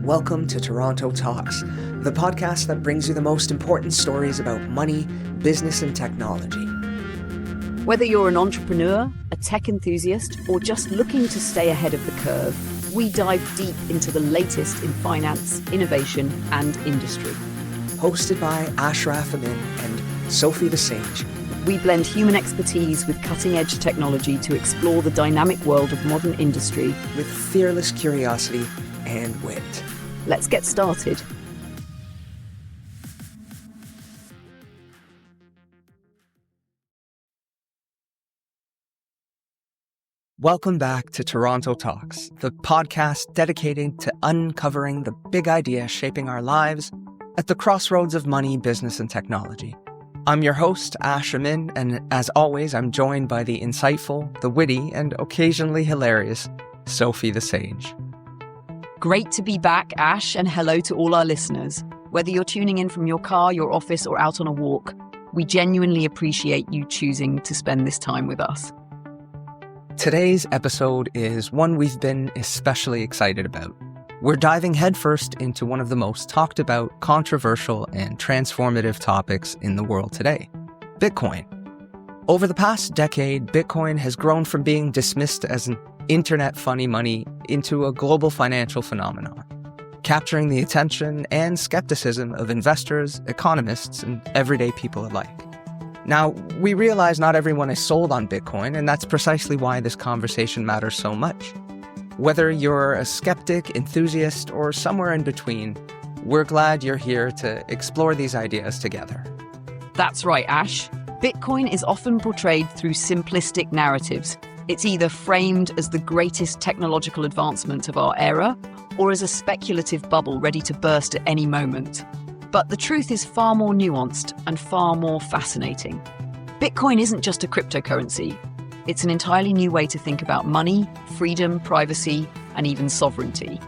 Welcome to Toronto Talks, the podcast that brings you the most important stories about money, business, and technology. Whether you're an entrepreneur, a tech enthusiast, or just looking to stay ahead of the curve, we dive deep into the latest in finance, innovation, and industry. Hosted by Ash Amin and Sophie the Sage, we blend human expertise with cutting-edge technology to explore the dynamic world of modern industry with fearless curiosity and wit. Let's get started. Welcome back to Toronto Talks, the podcast dedicated to uncovering the big ideas shaping our lives at the crossroads of money, business, and technology. I'm your host, Ash Amin, and as always, I'm joined by the insightful, the witty, and occasionally hilarious Sophie the Sage. Great to be back, Ash, and hello to all our listeners. Whether you're tuning in from your car, your office, or out on a walk, we genuinely appreciate you choosing to spend this time with us. Today's episode is one we've been especially excited about. We're diving headfirst into one of the most talked about, controversial, and transformative topics in the world today, Bitcoin. Over the past decade, Bitcoin has grown from being dismissed as an internet funny money into a global financial phenomenon, capturing the attention and skepticism of investors, economists, and everyday people alike. Now, we realize not everyone is sold on Bitcoin, and that's precisely why this conversation matters so much. Whether you're a skeptic, enthusiast, or somewhere in between, we're glad you're here to explore these ideas together. That's right, Ash. Bitcoin is often portrayed through simplistic narratives. It's either framed as the greatest technological advancement of our era, or as a speculative bubble ready to burst at any moment. But the truth is far more nuanced and far more fascinating. Bitcoin isn't just a cryptocurrency. It's an entirely new way to think about money, freedom, privacy, and even sovereignty.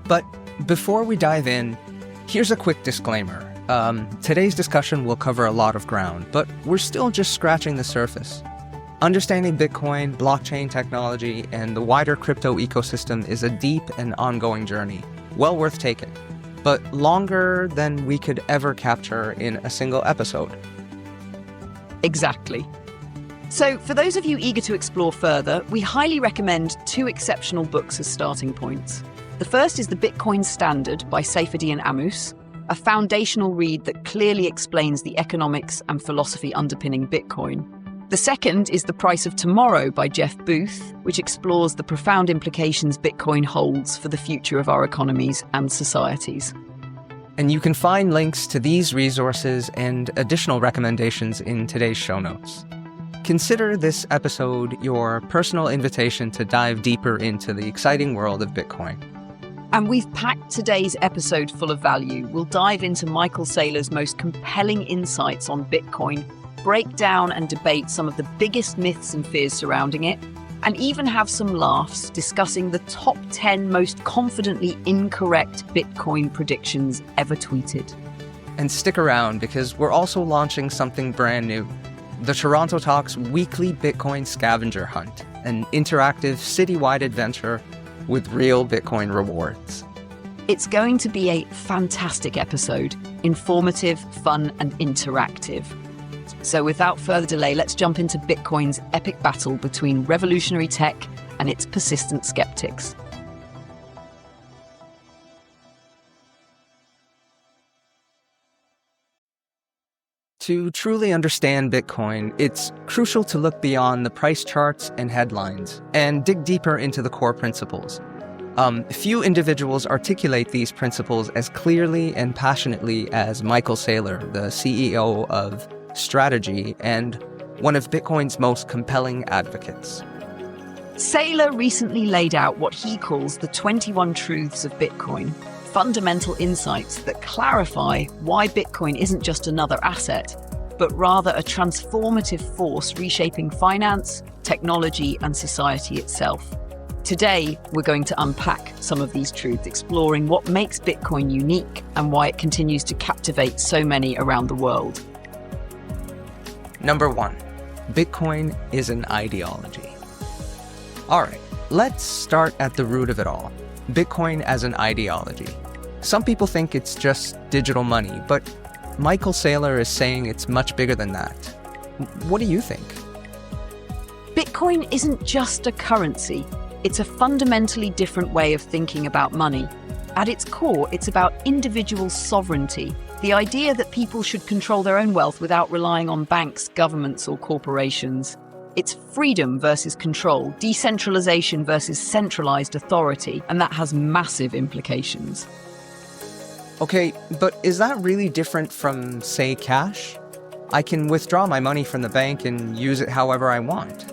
But before we dive in, here's a quick disclaimer. Today's discussion will cover a lot of ground, but we're still just scratching the surface. Understanding Bitcoin, blockchain technology, and the wider crypto ecosystem is a deep and ongoing journey, well worth taking, but longer than we could ever capture in a single episode. Exactly. So, for those of you eager to explore further, we highly recommend two exceptional books as starting points. The first is The Bitcoin Standard by Saifedean and Ammous, a foundational read that clearly explains the economics and philosophy underpinning Bitcoin. The second is The Price of Tomorrow by Jeff Booth, which explores the profound implications Bitcoin holds for the future of our economies and societies. And you can find links to these resources and additional recommendations in today's show notes. Consider this episode your personal invitation to dive deeper into the exciting world of Bitcoin. And we've packed today's episode full of value. We'll dive into Michael Saylor's most compelling insights on Bitcoin, break down and debate some of the biggest myths and fears surrounding it, and even have some laughs discussing the top 10 most confidently incorrect Bitcoin predictions ever tweeted. And stick around because we're also launching something brand new. The Toronto Talks weekly Bitcoin Scavenger Hunt, an interactive citywide adventure with real Bitcoin rewards. It's going to be a fantastic episode, informative, fun, and interactive. So without further delay, let's jump into Bitcoin's epic battle between revolutionary tech and its persistent skeptics. To truly understand Bitcoin, it's crucial to look beyond the price charts and headlines and dig deeper into the core principles. Few individuals articulate these principles as clearly and passionately as Michael Saylor, the CEO of Strategy and one of Bitcoin's most compelling advocates. Saylor recently laid out what he calls the 21 truths of Bitcoin, fundamental insights that clarify why Bitcoin isn't just another asset, but rather a transformative force reshaping finance, technology, and society itself. Today, we're going to unpack some of these truths, exploring what makes Bitcoin unique and why it continues to captivate so many around the world. Number 1, Bitcoin is an ideology. All right, let's start at the root of it all. Bitcoin as an ideology. Some people think it's just digital money, but Michael Saylor is saying it's much bigger than that. What do you think? Bitcoin isn't just a currency. It's a fundamentally different way of thinking about money. At its core, it's about individual sovereignty, the idea that people should control their own wealth without relying on banks, governments, or corporations. It's freedom versus control, decentralization versus centralized authority, and that has massive implications. Okay, but is that really different from, say, cash? I can withdraw my money from the bank and use it however I want.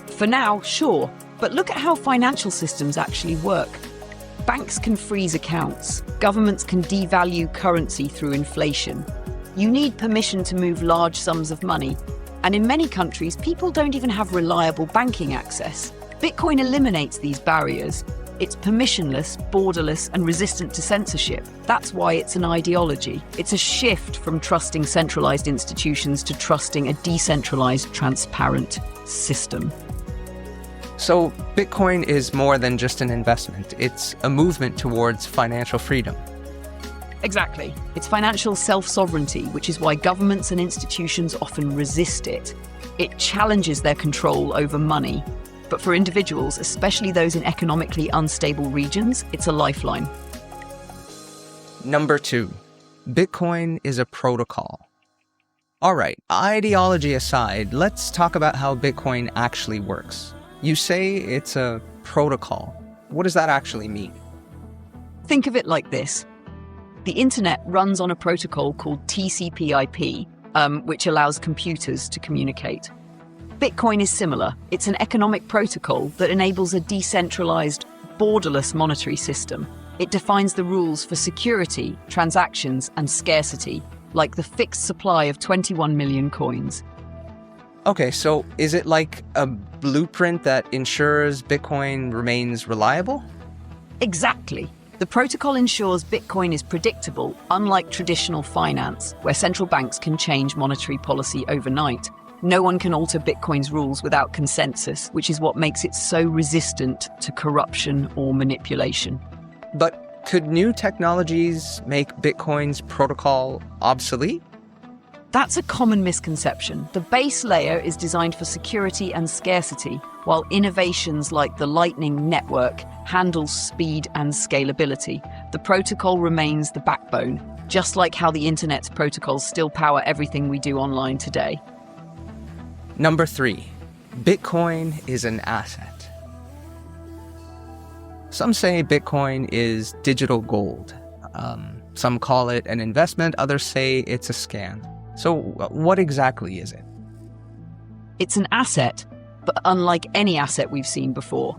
For now, sure, but look at how financial systems actually work. Banks can freeze accounts. Governments can devalue currency through inflation. You need permission to move large sums of money. And in many countries, people don't even have reliable banking access. Bitcoin eliminates these barriers. It's permissionless, borderless, and resistant to censorship. That's why it's an ideology. It's a shift from trusting centralized institutions to trusting a decentralized, transparent system. So Bitcoin is more than just an investment. It's a movement towards financial freedom. Exactly. It's financial self-sovereignty, which is why governments and institutions often resist it. It challenges their control over money. But for individuals, especially those in economically unstable regions, it's a lifeline. Number 2, Bitcoin is a protocol. All right, ideology aside, let's talk about how Bitcoin actually works. You say it's a protocol. What does that actually mean? Think of it like this. The internet runs on a protocol called TCP/IP, which allows computers to communicate. Bitcoin is similar. It's an economic protocol that enables a decentralized, borderless monetary system. It defines the rules for security, transactions, and scarcity, like the fixed supply of 21 million coins. Okay, so is it like a blueprint that ensures Bitcoin remains reliable? Exactly. The protocol ensures Bitcoin is predictable, unlike traditional finance, where central banks can change monetary policy overnight. No one can alter Bitcoin's rules without consensus, which is what makes it so resistant to corruption or manipulation. But could new technologies make Bitcoin's protocol obsolete? That's a common misconception. The base layer is designed for security and scarcity, while innovations like the Lightning Network handle speed and scalability. The protocol remains the backbone, just like how the internet's protocols still power everything we do online today. Number 3, Bitcoin is an asset. Some say Bitcoin is digital gold. Some call it an investment, others say it's a scam. So what exactly is it? It's an asset, but unlike any asset we've seen before.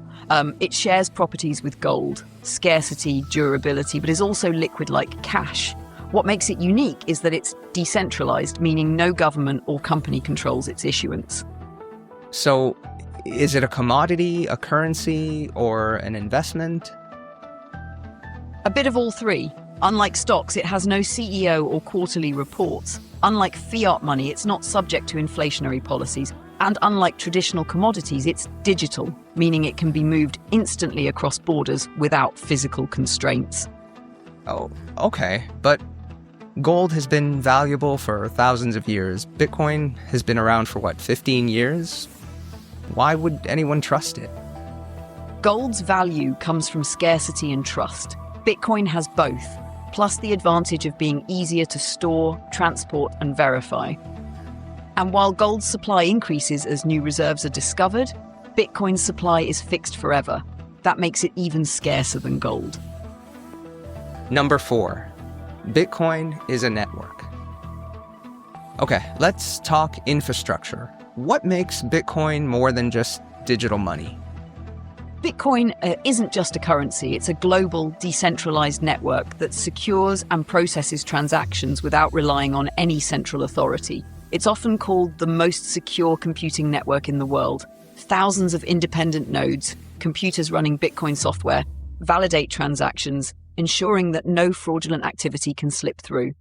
It shares properties with gold, scarcity, durability, but is also liquid like cash. What makes it unique is that it's decentralized, meaning no government or company controls its issuance. So is it a commodity, a currency, or an investment? A bit of all three. Unlike stocks, it has no CEO or quarterly reports. Unlike fiat money, it's not subject to inflationary policies. And unlike traditional commodities, it's digital, meaning it can be moved instantly across borders without physical constraints. Oh, okay. But gold has been valuable for thousands of years. Bitcoin has been around for 15 years? Why would anyone trust it? Gold's value comes from scarcity and trust. Bitcoin has both, plus the advantage of being easier to store, transport, and verify. And while gold's supply increases as new reserves are discovered, Bitcoin's supply is fixed forever. That makes it even scarcer than gold. Number 4, Bitcoin is a network. Okay, let's talk infrastructure. What makes Bitcoin more than just digital money? Bitcoin isn't just a currency, it's a global, decentralized network that secures and processes transactions without relying on any central authority. It's often called the most secure computing network in the world. Thousands of independent nodes, computers running Bitcoin software, validate transactions, ensuring that no fraudulent activity can slip through.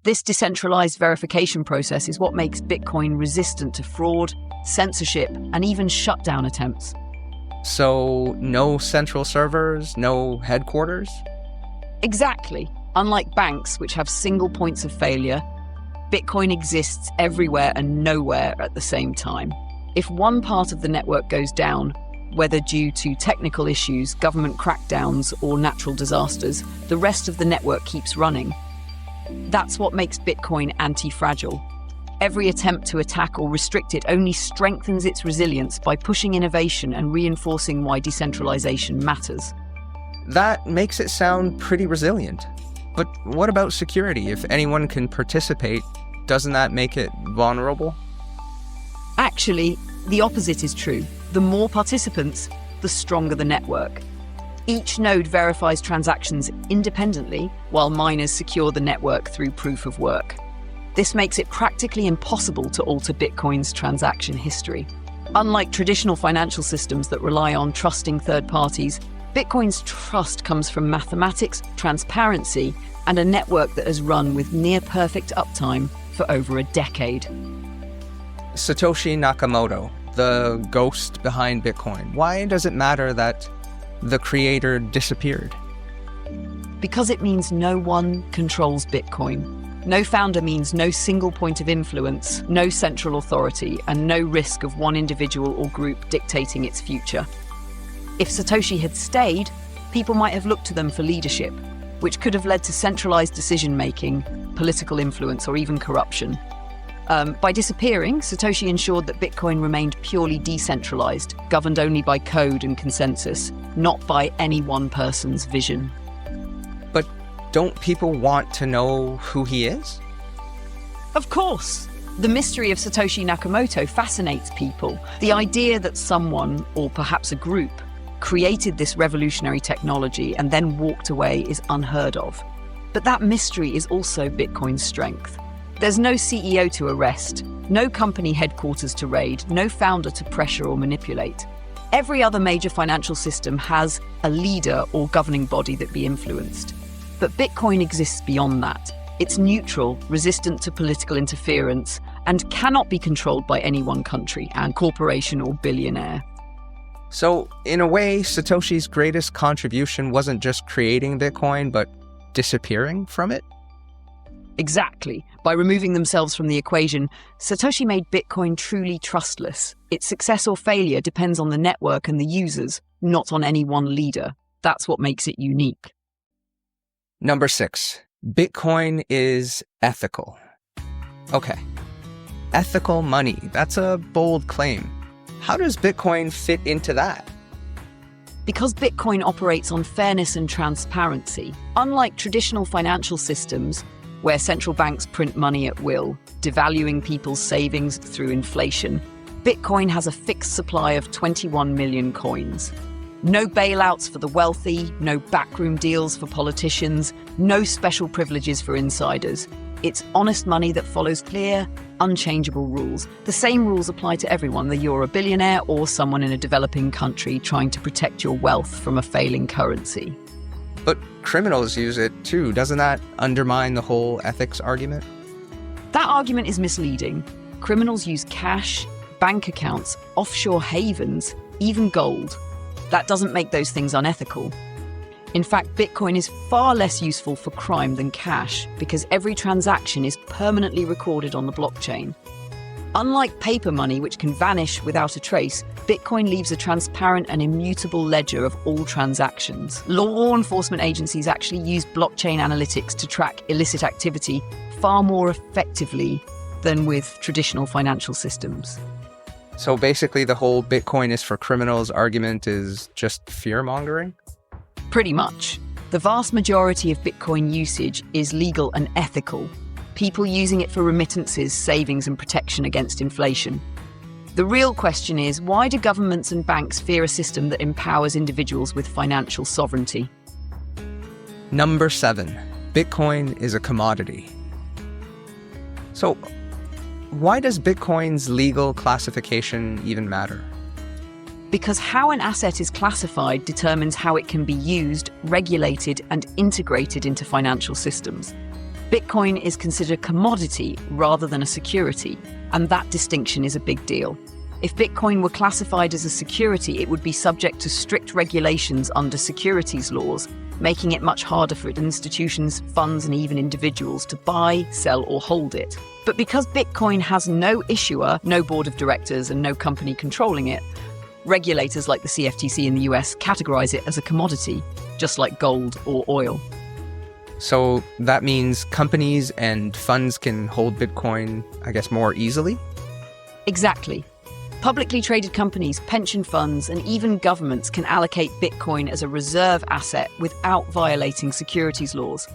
This decentralized verification process is what makes Bitcoin resistant to fraud, censorship, and even shutdown attempts. So no central servers, no headquarters? Exactly. Unlike banks, which have single points of failure, Bitcoin exists everywhere and nowhere at the same time. If one part of the network goes down, whether due to technical issues, government crackdowns, or natural disasters, the rest of the network keeps running. That's what makes Bitcoin anti-fragile. Every attempt to attack or restrict it only strengthens its resilience by pushing innovation and reinforcing why decentralization matters. That makes it sound pretty resilient. But what about security? If anyone can participate, doesn't that make it vulnerable? Actually, the opposite is true. The more participants, the stronger the network. Each node verifies transactions independently, while miners secure the network through proof of work. This makes it practically impossible to alter Bitcoin's transaction history. Unlike traditional financial systems that rely on trusting third parties, Bitcoin's trust comes from mathematics, transparency, and a network that has run with near-perfect uptime for over a decade. Satoshi Nakamoto, the ghost behind Bitcoin. Why does it matter that the creator disappeared? Because it means no one controls Bitcoin. No founder means no single point of influence, no central authority, and no risk of one individual or group dictating its future. If Satoshi had stayed, people might have looked to them for leadership, which could have led to centralized decision-making, political influence, or even corruption. By disappearing, Satoshi ensured that Bitcoin remained purely decentralized, governed only by code and consensus, not by any one person's vision. But don't people want to know who he is? Of course. The mystery of Satoshi Nakamoto fascinates people. The idea that someone, or perhaps a group, created this revolutionary technology and then walked away is unheard of. But that mystery is also Bitcoin's strength. There's no CEO to arrest, no company headquarters to raid, no founder to pressure or manipulate. Every other major financial system has a leader or governing body that be influenced. But Bitcoin exists beyond that. It's neutral, resistant to political interference, and cannot be controlled by any one country and corporation or billionaire. So, in a way, Satoshi's greatest contribution wasn't just creating Bitcoin, but disappearing from it? Exactly. By removing themselves from the equation, Satoshi made Bitcoin truly trustless. Its success or failure depends on the network and the users, not on any one leader. That's what makes it unique. Number 6. Bitcoin is ethical. Okay. Ethical money. That's a bold claim. How does Bitcoin fit into that? Because Bitcoin operates on fairness and transparency, unlike traditional financial systems, where central banks print money at will, devaluing people's savings through inflation, Bitcoin has a fixed supply of 21 million coins. No bailouts for the wealthy, no backroom deals for politicians, no special privileges for insiders. It's honest money that follows clear, unchangeable rules. The same rules apply to everyone, whether you're a billionaire or someone in a developing country trying to protect your wealth from a failing currency. But criminals use it too. Doesn't that undermine the whole ethics argument? That argument is misleading. Criminals use cash, bank accounts, offshore havens, even gold. That doesn't make those things unethical. In fact, Bitcoin is far less useful for crime than cash because every transaction is permanently recorded on the blockchain. Unlike paper money, which can vanish without a trace, Bitcoin leaves a transparent and immutable ledger of all transactions. Law enforcement agencies actually use blockchain analytics to track illicit activity far more effectively than with traditional financial systems. So basically the whole Bitcoin is for criminals argument is just fear-mongering? Pretty much. The vast majority of Bitcoin usage is legal and ethical. People using it for remittances, savings, and protection against inflation. The real question is, why do governments and banks fear a system that empowers individuals with financial sovereignty? Number 7. Bitcoin is a commodity. So, why does Bitcoin's legal classification even matter? Because how an asset is classified determines how it can be used, regulated, and integrated into financial systems. Bitcoin is considered a commodity rather than a security, and that distinction is a big deal. If Bitcoin were classified as a security, it would be subject to strict regulations under securities laws, making it much harder for institutions, funds, and even individuals to buy, sell, or hold it. But because Bitcoin has no issuer, no board of directors, and no company controlling it, regulators like the CFTC in the US categorize it as a commodity, just like gold or oil. So that means companies and funds can hold Bitcoin, I guess, more easily? Exactly. Publicly traded companies, pension funds, and even governments can allocate Bitcoin as a reserve asset without violating securities laws.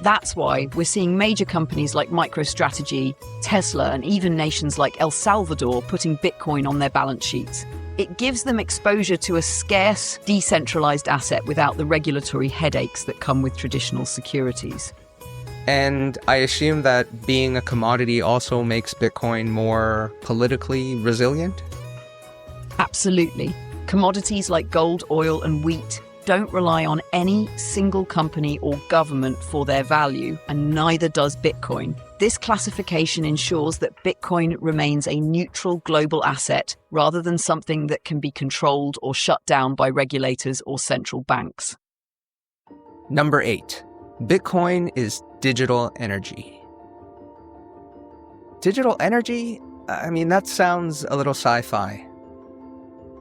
That's why we're seeing major companies like MicroStrategy, Tesla, and even nations like El Salvador putting Bitcoin on their balance sheets. It gives them exposure to a scarce, decentralized asset without the regulatory headaches that come with traditional securities. And I assume that being a commodity also makes Bitcoin more politically resilient? Absolutely. Commodities like gold, oil, and wheat don't rely on any single company or government for their value, and neither does Bitcoin. This classification ensures that Bitcoin remains a neutral global asset rather than something that can be controlled or shut down by regulators or central banks. Number 8. Bitcoin is digital energy. Digital energy? I mean, that sounds a little sci-fi.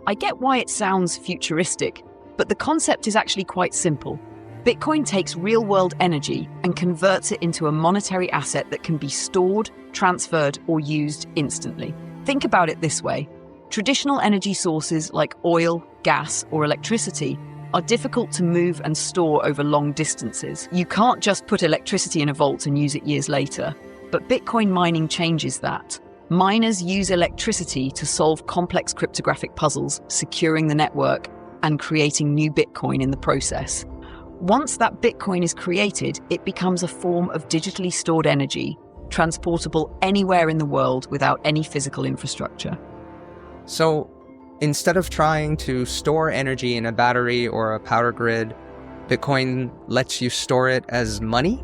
I get why it sounds futuristic, but the concept is actually quite simple. Bitcoin takes real-world energy and converts it into a monetary asset that can be stored, transferred, or used instantly. Think about it this way. Traditional energy sources like oil, gas, or electricity are difficult to move and store over long distances. You can't just put electricity in a vault and use it years later. But Bitcoin mining changes that. Miners use electricity to solve complex cryptographic puzzles, securing the network and creating new Bitcoin in the process. Once that Bitcoin is created, it becomes a form of digitally stored energy, transportable anywhere in the world without any physical infrastructure. So, instead of trying to store energy in a battery or a power grid, Bitcoin lets you store it as money?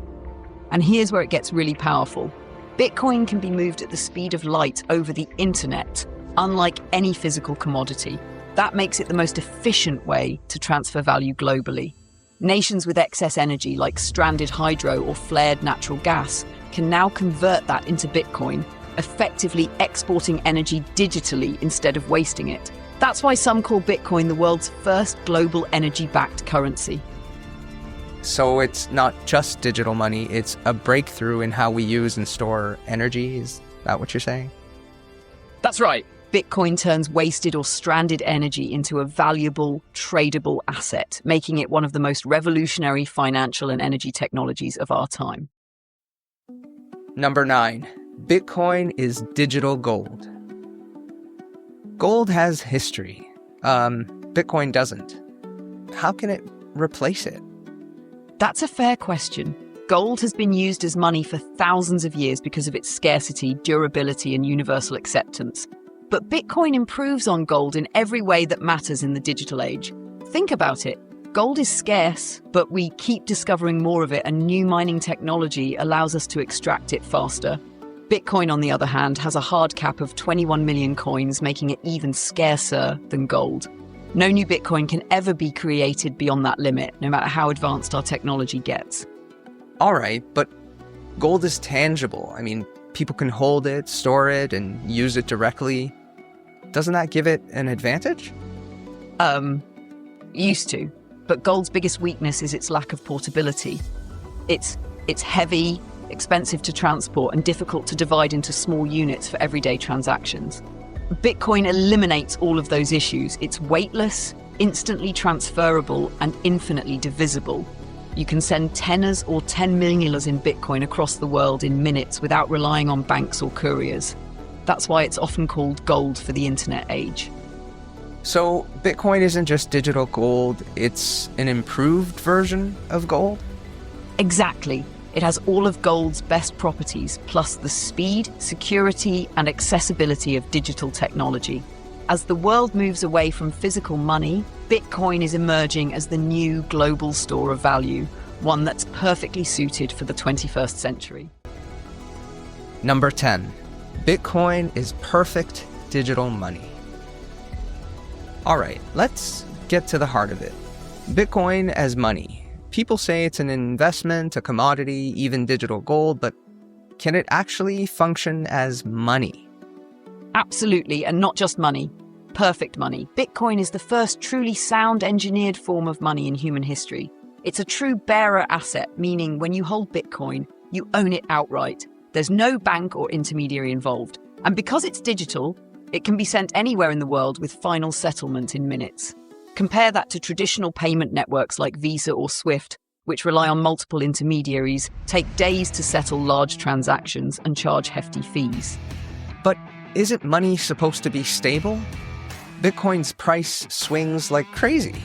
And here's where it gets really powerful. Bitcoin can be moved at the speed of light over the internet, unlike any physical commodity. That makes it the most efficient way to transfer value globally. Nations with excess energy, like stranded hydro or flared natural gas, can now convert that into Bitcoin, effectively exporting energy digitally instead of wasting it. That's why some call Bitcoin the world's first global energy-backed currency. So it's not just digital money, it's a breakthrough in how we use and store energy. Is that what you're saying? That's right. Bitcoin turns wasted or stranded energy into a valuable, tradable asset, making it one of the most revolutionary financial and energy technologies of our time. Number 9. Bitcoin is digital gold. Gold has history. Bitcoin doesn't. How can it replace it? That's a fair question. Gold has been used as money for thousands of years because of its scarcity, durability, and universal acceptance. But Bitcoin improves on gold in every way that matters in the digital age. Think about it. Gold is scarce, but we keep discovering more of it, and new mining technology allows us to extract it faster. Bitcoin, on the other hand, has a hard cap of 21 million coins, making it even scarcer than gold. No new Bitcoin can ever be created beyond that limit, no matter how advanced our technology gets. All right, but gold is tangible. I mean, people can hold it, store it, and use it directly. Doesn't that give it an advantage? Used to. But gold's biggest weakness is its lack of portability. It's heavy, expensive to transport, and difficult to divide into small units for everyday transactions. Bitcoin eliminates all of those issues. It's weightless, instantly transferable, and infinitely divisible. You can send tenors or 10 millioners in Bitcoin across the world in minutes without relying on banks or couriers. That's why it's often called gold for the internet age. So Bitcoin isn't just digital gold, it's an improved version of gold? Exactly. It has all of gold's best properties, plus the speed, security, and accessibility of digital technology. As the world moves away from physical money, Bitcoin is emerging as the new global store of value, one that's perfectly suited for the 21st century. Number 10. Bitcoin is perfect digital money. All right, let's get to the heart of it. Bitcoin as money. People say it's an investment, a commodity, even digital gold, but can it actually function as money? Absolutely, and not just money. Perfect money. Bitcoin is the first truly sound engineered form of money in human history. It's a true bearer asset, meaning when you hold Bitcoin, you own it outright. There's no bank or intermediary involved. And because it's digital, it can be sent anywhere in the world with final settlement in minutes. Compare that to traditional payment networks like Visa or SWIFT, which rely on multiple intermediaries, take days to settle large transactions, and charge hefty fees. But isn't money supposed to be stable? Bitcoin's price swings like crazy.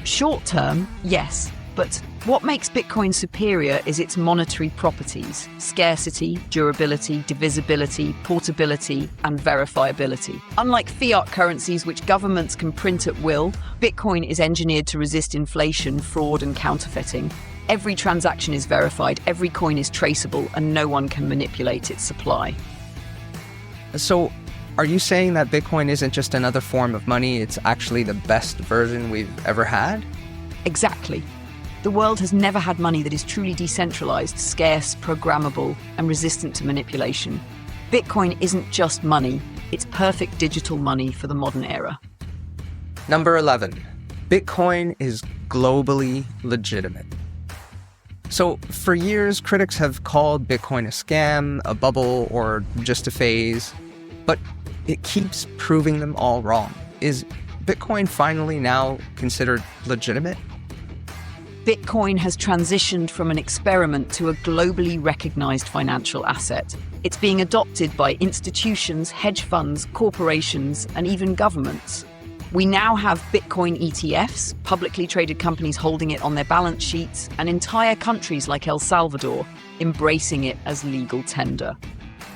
Short term, yes, but what makes Bitcoin superior is its monetary properties: scarcity, durability, divisibility, portability, and verifiability. Unlike fiat currencies which governments can print at will, Bitcoin is engineered to resist inflation, fraud, and counterfeiting. Every transaction is verified, every coin is traceable, and no one can manipulate its supply. So, are you saying that Bitcoin isn't just another form of money, it's actually the best version we've ever had? Exactly. The world has never had money that is truly decentralized, scarce, programmable, and resistant to manipulation. Bitcoin isn't just money, it's perfect digital money for the modern era. Number 11. Bitcoin is globally legitimate. So, for years, critics have called Bitcoin a scam, a bubble, or just a phase. But it keeps proving them all wrong. Is Bitcoin finally now considered legitimate? Bitcoin has transitioned from an experiment to a globally recognized financial asset. It's being adopted by institutions, hedge funds, corporations, and even governments. We now have Bitcoin ETFs, publicly traded companies holding it on their balance sheets, and entire countries like El Salvador embracing it as legal tender.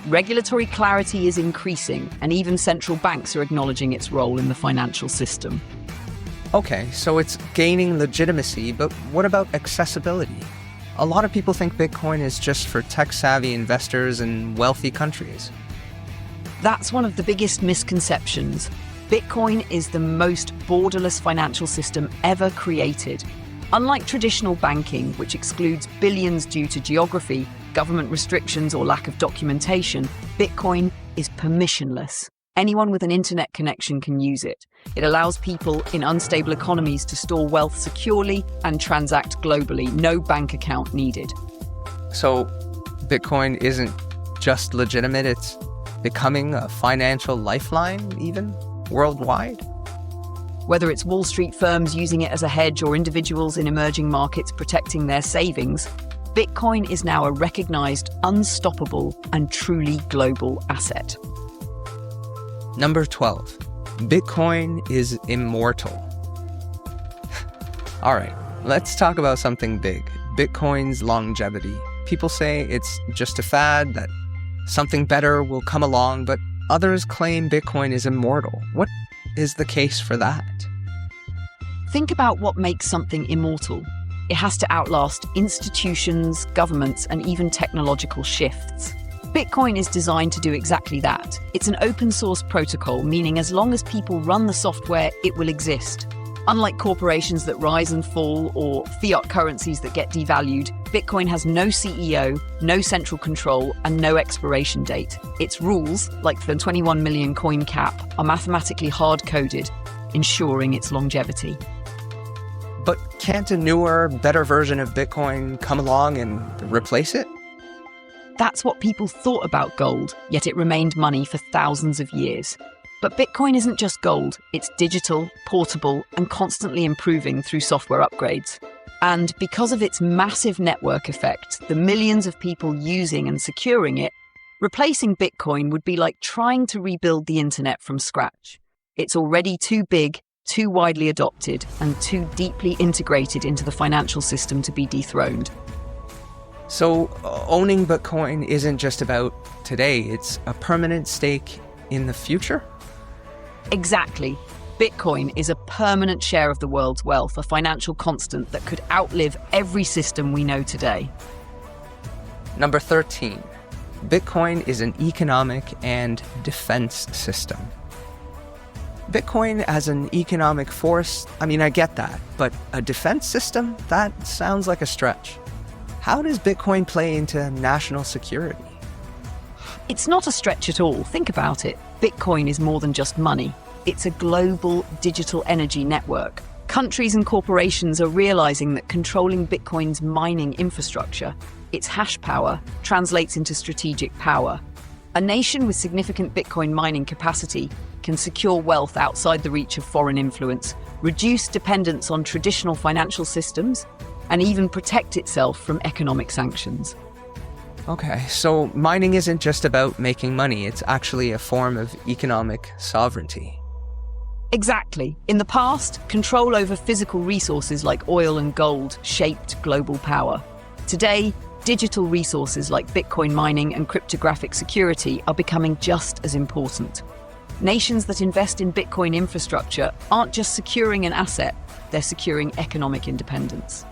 Regulatory clarity is increasing, and even central banks are acknowledging its role in the financial system. Okay, so it's gaining legitimacy, but what about accessibility? A lot of people think Bitcoin is just for tech-savvy investors in wealthy countries. That's one of the biggest misconceptions. Bitcoin is the most borderless financial system ever created. Unlike traditional banking, which excludes billions due to geography, government restrictions, or lack of documentation, Bitcoin is permissionless. Anyone with an internet connection can use it. It allows people in unstable economies to store wealth securely and transact globally. No bank account needed. So, Bitcoin isn't just legitimate, it's becoming a financial lifeline, even worldwide? Whether it's Wall Street firms using it as a hedge or individuals in emerging markets protecting their savings, Bitcoin is now a recognized, unstoppable, and truly global asset. Number 12. Bitcoin is immortal. All right, let's talk about something big. Bitcoin's longevity. People say it's just a fad, that something better will come along, but others claim Bitcoin is immortal. What is the case for that? Think about what makes something immortal. It has to outlast institutions, governments, and even technological shifts. Bitcoin is designed to do exactly that. It's an open source protocol, meaning as long as people run the software, it will exist. Unlike corporations that rise and fall or fiat currencies that get devalued, Bitcoin has no CEO, no central control, and no expiration date. Its rules, like the 21 million coin cap, are mathematically hard-coded, ensuring its longevity. But can't a newer, better version of Bitcoin come along and replace it? That's what people thought about gold, yet it remained money for thousands of years. But Bitcoin isn't just gold, it's digital, portable, and constantly improving through software upgrades. And because of its massive network effect, the millions of people using and securing it, replacing Bitcoin would be like trying to rebuild the internet from scratch. It's already too big, too widely adopted, and too deeply integrated into the financial system to be dethroned. So owning Bitcoin isn't just about today, it's a permanent stake in the future? Exactly. Bitcoin is a permanent share of the world's wealth, a financial constant that could outlive every system we know today. Number 13. Bitcoin is an economic and defense system. Bitcoin as an economic force, I get that, but a defense system? That sounds like a stretch. How does Bitcoin play into national security? It's not a stretch at all. Think about it. Bitcoin is more than just money. It's a global digital energy network. Countries and corporations are realizing that controlling Bitcoin's mining infrastructure, its hash power, translates into strategic power. A nation with significant Bitcoin mining capacity can secure wealth outside the reach of foreign influence, reduce dependence on traditional financial systems, and even protect itself from economic sanctions. Okay, so mining isn't just about making money, it's actually a form of economic sovereignty. Exactly. In the past, control over physical resources like oil and gold shaped global power. Today, digital resources like Bitcoin mining and cryptographic security are becoming just as important. Nations that invest in Bitcoin infrastructure aren't just securing an asset, they're securing economic independence.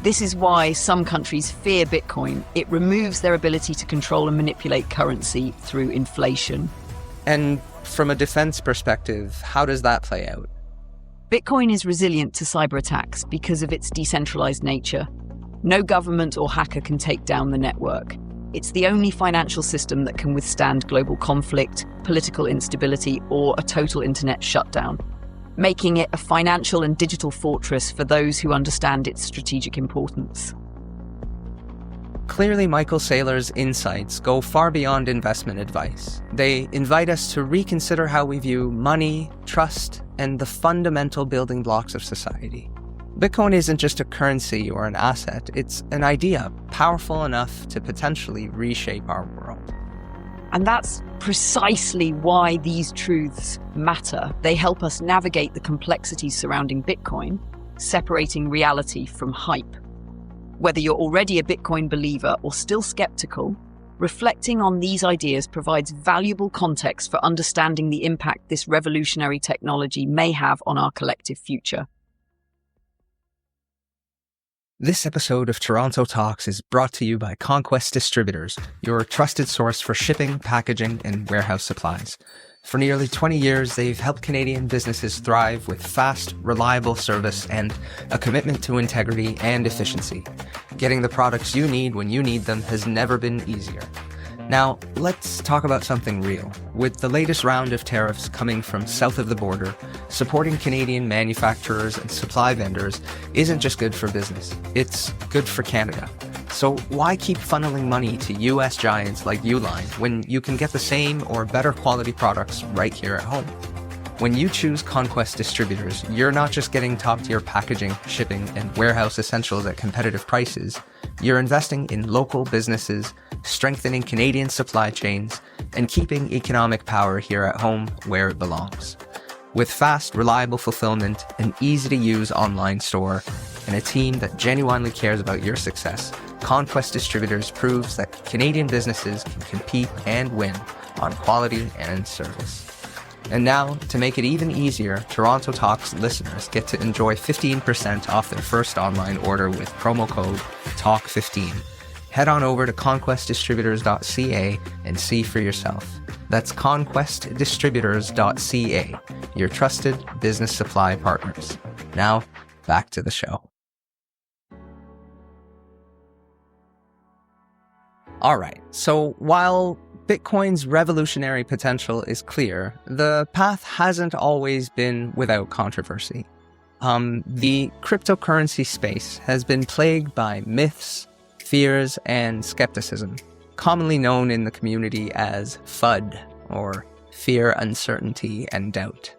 This is why some countries fear Bitcoin. It removes their ability to control and manipulate currency through inflation. And from a defense perspective, how does that play out? Bitcoin is resilient to cyber attacks because of its decentralized nature. No government or hacker can take down the network. It's the only financial system that can withstand global conflict, political instability, or a total internet shutdown, making it a financial and digital fortress for those who understand its strategic importance. Clearly, Michael Saylor's insights go far beyond investment advice. They invite us to reconsider how we view money, trust, and the fundamental building blocks of society. Bitcoin isn't just a currency or an asset, it's an idea powerful enough to potentially reshape our world. And that's precisely why these truths matter. They help us navigate the complexities surrounding Bitcoin, separating reality from hype. Whether you're already a Bitcoin believer or still skeptical, reflecting on these ideas provides valuable context for understanding the impact this revolutionary technology may have on our collective future. This episode of Toronto Talks is brought to you by Conquest Distributors, your trusted source for shipping, packaging, and warehouse supplies. For nearly 20 years, they've helped Canadian businesses thrive with fast, reliable service and a commitment to integrity and efficiency. Getting the products you need when you need them has never been easier. Now, let's talk about something real. With the latest round of tariffs coming from south of the border, supporting Canadian manufacturers and supply vendors isn't just good for business, it's good for Canada. So why keep funneling money to US giants like Uline when you can get the same or better quality products right here at home? When you choose Conquest Distributors, you're not just getting top-tier packaging, shipping, and warehouse essentials at competitive prices. You're investing in local businesses, strengthening Canadian supply chains, and keeping economic power here at home where it belongs. With fast, reliable fulfillment, an easy-to-use online store, and a team that genuinely cares about your success, Conquest Distributors proves that Canadian businesses can compete and win on quality and service. And now, to make it even easier, Toronto Talks listeners get to enjoy 15% off their first online order with promo code TALK15. Head on over to conquestdistributors.ca and see for yourself. That's conquestdistributors.ca, your trusted business supply partners. Now, back to the show. All right, so while Bitcoin's revolutionary potential is clear, the path hasn't always been without controversy. The cryptocurrency space has been plagued by myths, fears, and skepticism, commonly known in the community as FUD, or fear, uncertainty, and doubt.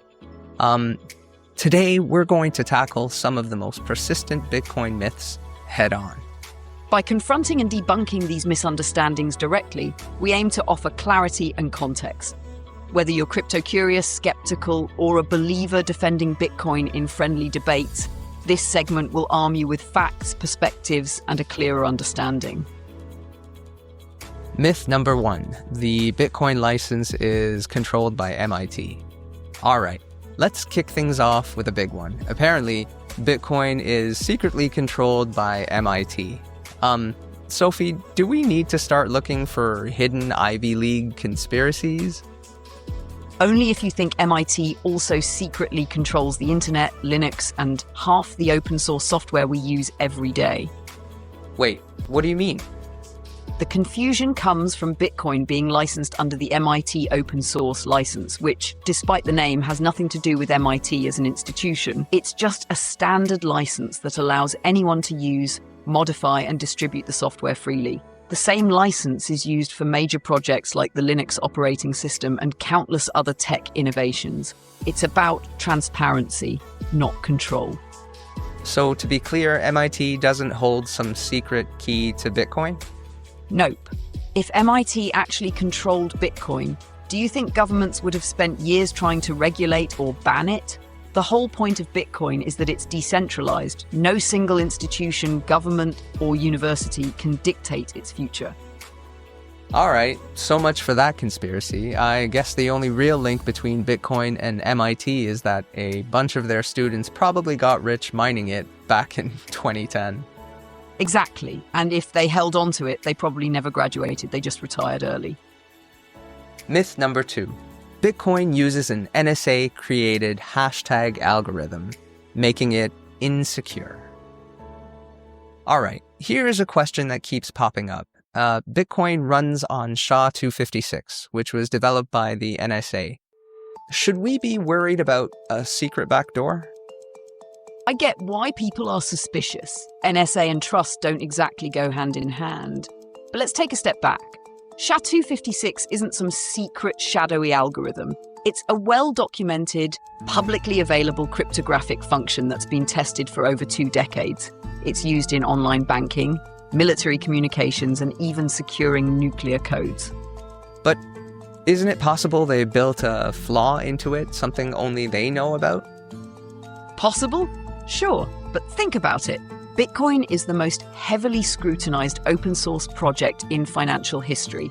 Today, we're going to tackle some of the most persistent Bitcoin myths head on. By confronting and debunking these misunderstandings directly, we aim to offer clarity and context. Whether you're crypto-curious, skeptical, or a believer defending Bitcoin in friendly debates, this segment will arm you with facts, perspectives, and a clearer understanding. Myth number 1. The Bitcoin license is controlled by MIT. All right, let's kick things off with a big one. Apparently, Bitcoin is secretly controlled by MIT. Sophie, do we need to start looking for hidden Ivy League conspiracies? Only if you think MIT also secretly controls the internet, Linux, and half the open source software we use every day. Wait, what do you mean? The confusion comes from Bitcoin being licensed under the MIT open source license, which, despite the name, has nothing to do with MIT as an institution. It's just a standard license that allows anyone to use, modify, and distribute the software freely. The same license is used for major projects like the Linux operating system and countless other tech innovations. It's about transparency, not control. So to be clear, MIT doesn't hold some secret key to Bitcoin? Nope. If MIT actually controlled Bitcoin, do you think governments would have spent years trying to regulate or ban it? The whole point of Bitcoin is that it's decentralized. No single institution, government, or university can dictate its future. All right, so much for that conspiracy. I guess the only real link between Bitcoin and MIT is that a bunch of their students probably got rich mining it back in 2010. Exactly. And if they held on to it, they probably never graduated. They just retired early. Myth number 2. Bitcoin uses an NSA-created hashtag algorithm, making it insecure. All right, here is a question that keeps popping up. Bitcoin runs on SHA-256, which was developed by the NSA. Should we be worried about a secret backdoor? I get why people are suspicious. NSA and trust don't exactly go hand in hand. But let's take a step back. SHA-256 isn't some secret, shadowy algorithm. It's a well-documented, publicly available cryptographic function that's been tested for over 2 decades. It's used in online banking, military communications, and even securing nuclear codes. But isn't it possible they built a flaw into it, something only they know about? Possible? Sure, but think about it. Bitcoin is the most heavily scrutinized open source project in financial history.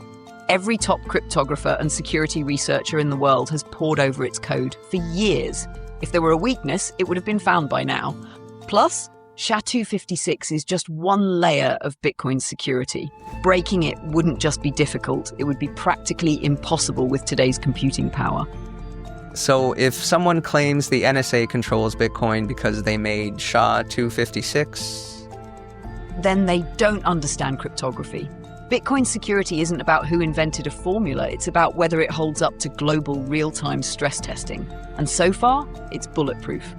Every top cryptographer and security researcher in the world has pored over its code for years. If there were a weakness, it would have been found by now. Plus, SHA-256 is just one layer of Bitcoin's security. Breaking it wouldn't just be difficult, it would be practically impossible with today's computing power. So if someone claims the NSA controls Bitcoin because they made SHA-256, then they don't understand cryptography. Bitcoin security isn't about who invented a formula, it's about whether it holds up to global real-time stress testing. And so far, it's bulletproof.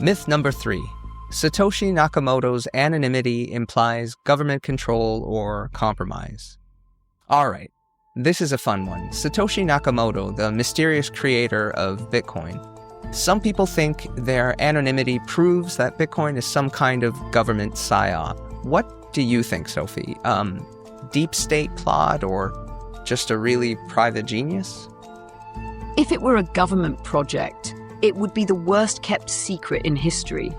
Myth number 3. Satoshi Nakamoto's anonymity implies government control or compromise. All right. This is a fun one. Satoshi Nakamoto, the mysterious creator of Bitcoin. Some people think their anonymity proves that Bitcoin is some kind of government psyop. What do you think, Sophie? Deep state plot or just a really private genius? If it were a government project, it would be the worst kept secret in history.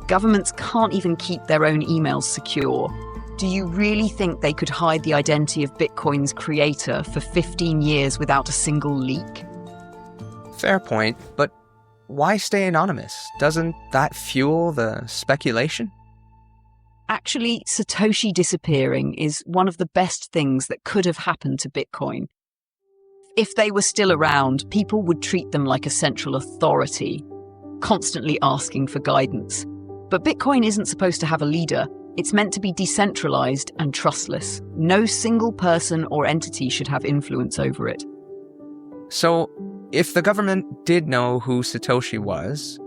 Governments can't even keep their own emails secure. Do you really think they could hide the identity of Bitcoin's creator for 15 years without a single leak? Fair point, but why stay anonymous? Doesn't that fuel the speculation? Actually, Satoshi disappearing is one of the best things that could have happened to Bitcoin. If they were still around, people would treat them like a central authority, constantly asking for guidance. But Bitcoin isn't supposed to have a leader. It's meant to be decentralized and trustless. No single person or entity should have influence over it. So, if the government did know who Satoshi was,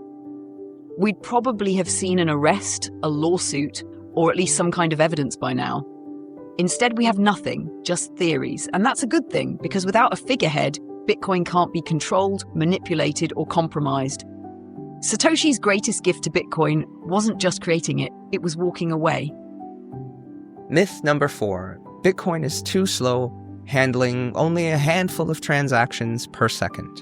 we'd probably have seen an arrest, a lawsuit, or at least some kind of evidence by now. Instead, we have nothing, just theories. And that's a good thing, because without a figurehead, Bitcoin can't be controlled, manipulated, or compromised. Satoshi's greatest gift to Bitcoin wasn't just creating it, it was walking away. Myth number 4. Bitcoin is too slow, handling only a handful of transactions per second.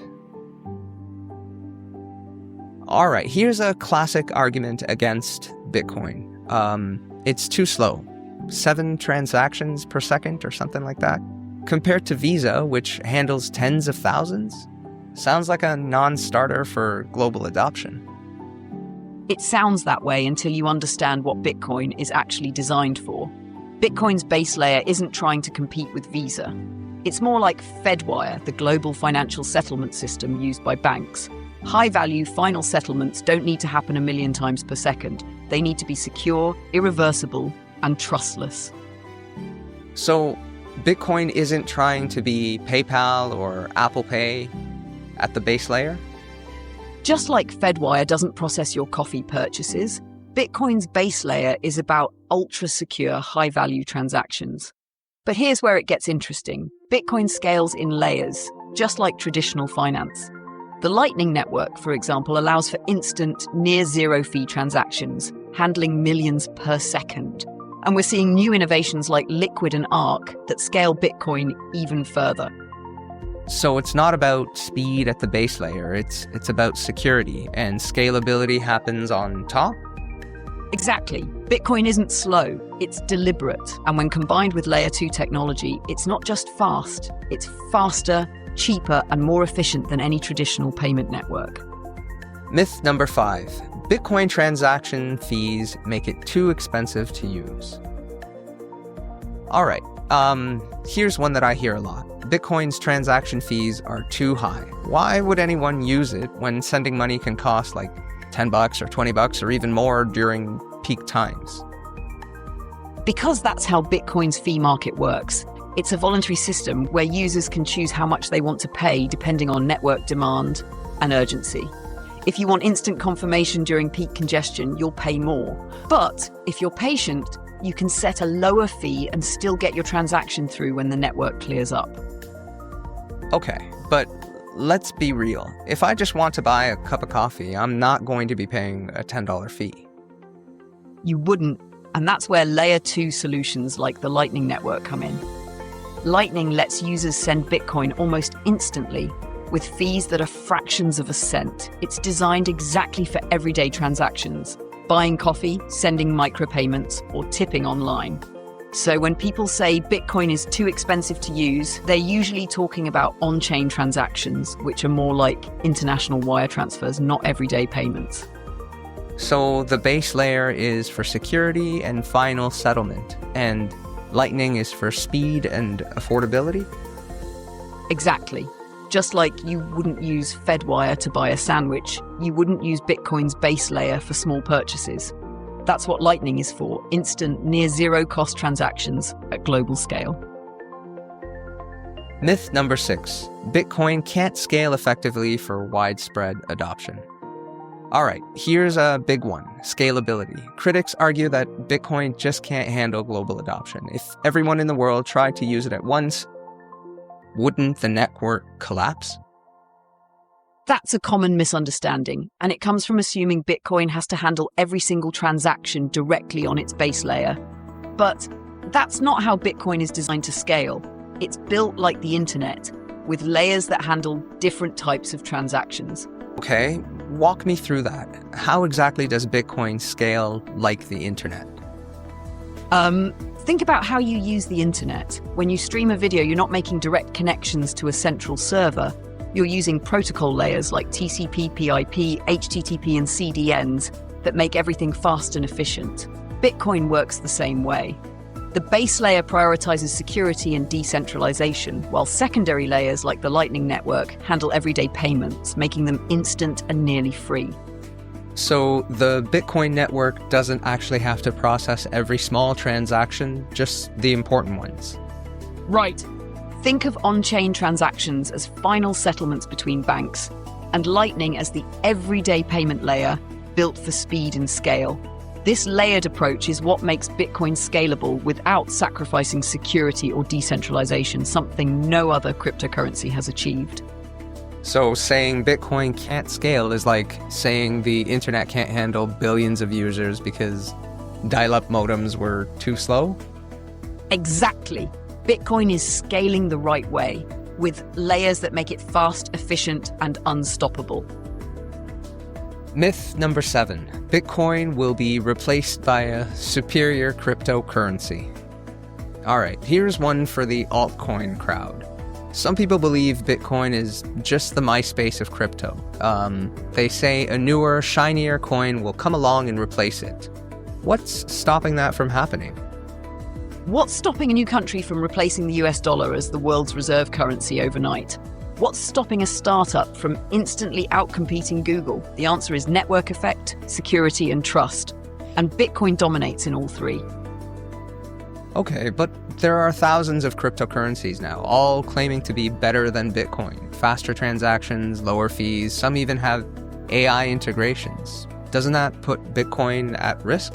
All right, here's a classic argument against Bitcoin. It's too slow. 7 transactions per second or something like that. Compared to Visa, which handles tens of thousands. Sounds like a non-starter for global adoption. It sounds that way until you understand what Bitcoin is actually designed for. Bitcoin's base layer isn't trying to compete with Visa. It's more like Fedwire, the global financial settlement system used by banks. High-value final settlements don't need to happen a million times per second. They need to be secure, irreversible, and trustless. So Bitcoin isn't trying to be PayPal or Apple Pay at the base layer? Just like Fedwire doesn't process your coffee purchases, Bitcoin's base layer is about ultra-secure, high-value transactions. But here's where it gets interesting. Bitcoin scales in layers, just like traditional finance. The Lightning Network, for example, allows for instant, near-zero-fee transactions, handling millions per second. And we're seeing new innovations like Liquid and Arc that scale Bitcoin even further. So it's not about speed at the base layer, it's about security, and scalability happens on top? Exactly. Bitcoin isn't slow, it's deliberate. And when combined with Layer 2 technology, it's not just fast, it's faster, cheaper, and more efficient than any traditional payment network. Myth number 5. Bitcoin transaction fees make it too expensive to use. All right, here's one that I hear a lot. Bitcoin's transaction fees are too high. Why would anyone use it when sending money can cost like $10 or $20 or even more during peak times? Because that's how Bitcoin's fee market works. It's a voluntary system where users can choose how much they want to pay depending on network demand and urgency. If you want instant confirmation during peak congestion, you'll pay more. But if you're patient, you can set a lower fee and still get your transaction through when the network clears up. Okay, but let's be real. If I just want to buy a cup of coffee, I'm not going to be paying a $10 fee. You wouldn't, and that's where Layer 2 solutions like the Lightning Network come in. Lightning lets users send Bitcoin almost instantly, with fees that are fractions of a cent. It's designed exactly for everyday transactions, buying coffee, sending micropayments, or tipping online. So when people say Bitcoin is too expensive to use, they're usually talking about on-chain transactions, which are more like international wire transfers, not everyday payments. So the base layer is for security and final settlement, and Lightning is for speed and affordability? Exactly. Just like you wouldn't use Fedwire to buy a sandwich, you wouldn't use Bitcoin's base layer for small purchases. That's what Lightning is for, instant, near-zero cost transactions at global scale. Myth number 6. Bitcoin can't scale effectively for widespread adoption. All right, here's a big one, scalability. Critics argue that Bitcoin just can't handle global adoption. If everyone in the world tried to use it at once, wouldn't the network collapse? That's a common misunderstanding, and it comes from assuming Bitcoin has to handle every single transaction directly on its base layer. But that's not how Bitcoin is designed to scale. It's built like the internet, with layers that handle different types of transactions. Okay, walk me through that. How exactly does Bitcoin scale like the internet? Think about how you use the internet. When you stream a video, you're not making direct connections to a central server. You're using protocol layers like TCP, PIP, HTTP, and CDNs that make everything fast and efficient. Bitcoin works the same way. The base layer prioritizes security and decentralization, while secondary layers like the Lightning Network handle everyday payments, making them instant and nearly free. So the Bitcoin network doesn't actually have to process every small transaction, just the important ones. Right. Think of on-chain transactions as final settlements between banks, and Lightning as the everyday payment layer built for speed and scale. This layered approach is what makes Bitcoin scalable without sacrificing security or decentralization, something no other cryptocurrency has achieved. So saying Bitcoin can't scale is like saying the internet can't handle billions of users because dial-up modems were too slow? Exactly. Bitcoin is scaling the right way, with layers that make it fast, efficient, and unstoppable. Myth number 7. Bitcoin will be replaced by a superior cryptocurrency. All right, here's one for the altcoin crowd. Some people believe Bitcoin is just the MySpace of crypto. They say a newer, shinier coin will come along and replace it. What's stopping that from happening? What's stopping a new country from replacing the US dollar as the world's reserve currency overnight? What's stopping a startup from instantly outcompeting Google? The answer is network effect, security, and trust. And Bitcoin dominates in all three. Okay, but there are thousands of cryptocurrencies now, all claiming to be better than Bitcoin. Faster transactions, lower fees, some even have AI integrations. Doesn't that put Bitcoin at risk?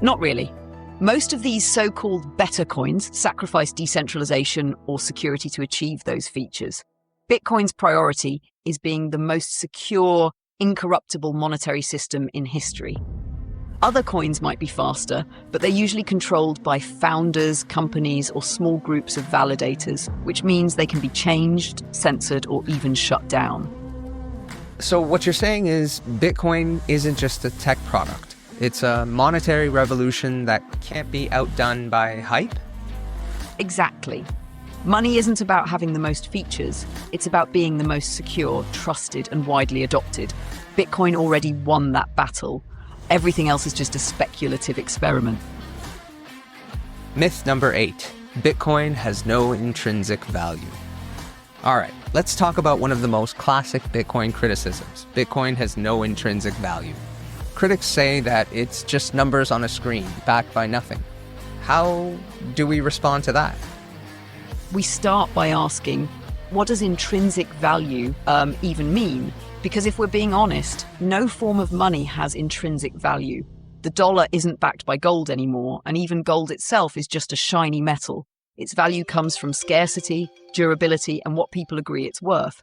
Not really. Most of these so-called better coins sacrifice decentralization or security to achieve those features. Bitcoin's priority is being the most secure, incorruptible monetary system in history. Other coins might be faster, but they're usually controlled by founders, companies, or small groups of validators, which means they can be changed, censored, or even shut down. So what you're saying is Bitcoin isn't just a tech product. It's a monetary revolution that can't be outdone by hype? Exactly. Money isn't about having the most features. It's about being the most secure, trusted, and widely adopted. Bitcoin already won that battle. Everything else is just a speculative experiment. Myth number 8. Bitcoin has no intrinsic value. All right, let's talk about one of the most classic Bitcoin criticisms. Bitcoin has no intrinsic value. Critics say that it's just numbers on a screen, backed by nothing. How do we respond to that? We start by asking, what does intrinsic value even mean? Because if we're being honest, no form of money has intrinsic value. The dollar isn't backed by gold anymore, and even gold itself is just a shiny metal. Its value comes from scarcity, durability, and what people agree it's worth.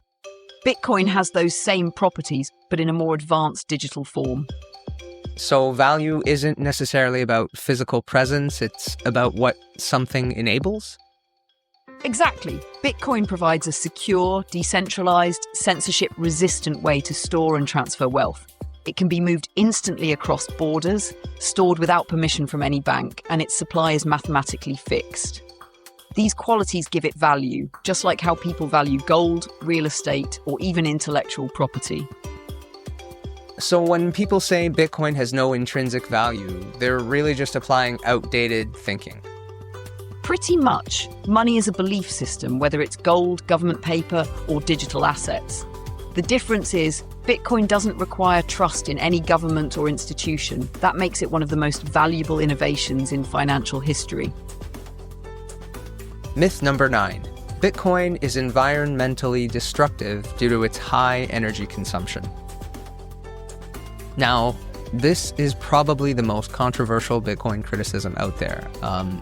Bitcoin has those same properties, but in a more advanced digital form. So value isn't necessarily about physical presence, it's about what something enables? Exactly. Bitcoin provides a secure, decentralized, censorship-resistant way to store and transfer wealth. It can be moved instantly across borders, stored without permission from any bank, and its supply is mathematically fixed. These qualities give it value, just like how people value gold, real estate, or even intellectual property. So when people say Bitcoin has no intrinsic value, they're really just applying outdated thinking. Pretty much. Money is a belief system, whether it's gold, government paper, or digital assets. The difference is, Bitcoin doesn't require trust in any government or institution. That makes it one of the most valuable innovations in financial history. Myth number 9. Bitcoin is environmentally destructive due to its high energy consumption. Now, this is probably the most controversial Bitcoin criticism out there,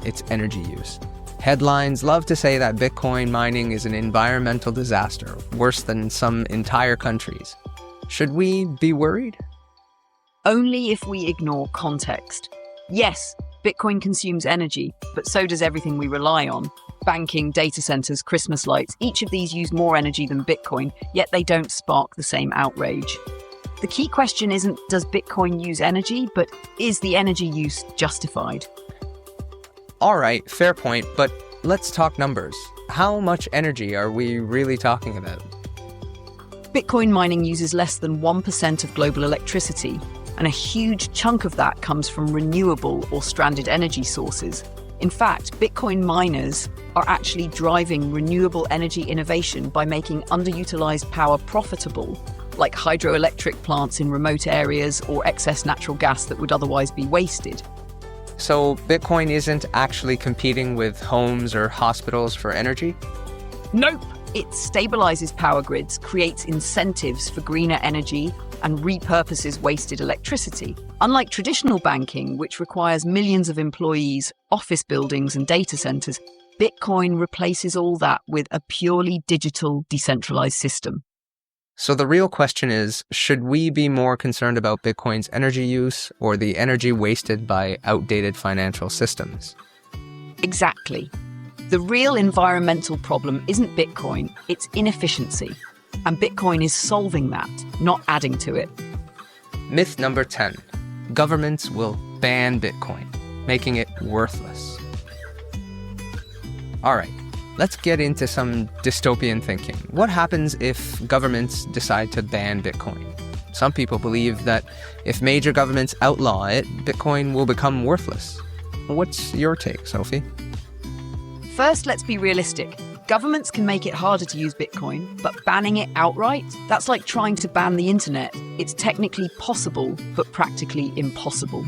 its energy use. Headlines love to say that Bitcoin mining is an environmental disaster, worse than some entire countries. Should we be worried? Only if we ignore context. Yes, Bitcoin consumes energy, but so does everything we rely on. Banking, data centers, Christmas lights, each of these use more energy than Bitcoin, yet they don't spark the same outrage. The key question isn't, does Bitcoin use energy, but is the energy use justified? All right, fair point, but let's talk numbers. How much energy are we really talking about? Bitcoin mining uses less than 1% of global electricity, and a huge chunk of that comes from renewable or stranded energy sources. In fact, Bitcoin miners are actually driving renewable energy innovation by making underutilized power profitable, like hydroelectric plants in remote areas or excess natural gas that would otherwise be wasted. So Bitcoin isn't actually competing with homes or hospitals for energy? Nope. It stabilizes power grids, creates incentives for greener energy, and repurposes wasted electricity. Unlike traditional banking, which requires millions of employees, office buildings, and data centers, Bitcoin replaces all that with a purely digital, decentralized system. So the real question is, should we be more concerned about Bitcoin's energy use or the energy wasted by outdated financial systems? Exactly. The real environmental problem isn't Bitcoin, it's inefficiency. And Bitcoin is solving that, not adding to it. Myth number 10. Governments will ban Bitcoin, making it worthless. All right. Let's get into some dystopian thinking. What happens if governments decide to ban Bitcoin? Some people believe that if major governments outlaw it, Bitcoin will become worthless. What's your take, Sophie? First, let's be realistic. Governments can make it harder to use Bitcoin, but banning it outright? That's like trying to ban the internet. It's technically possible, but practically impossible.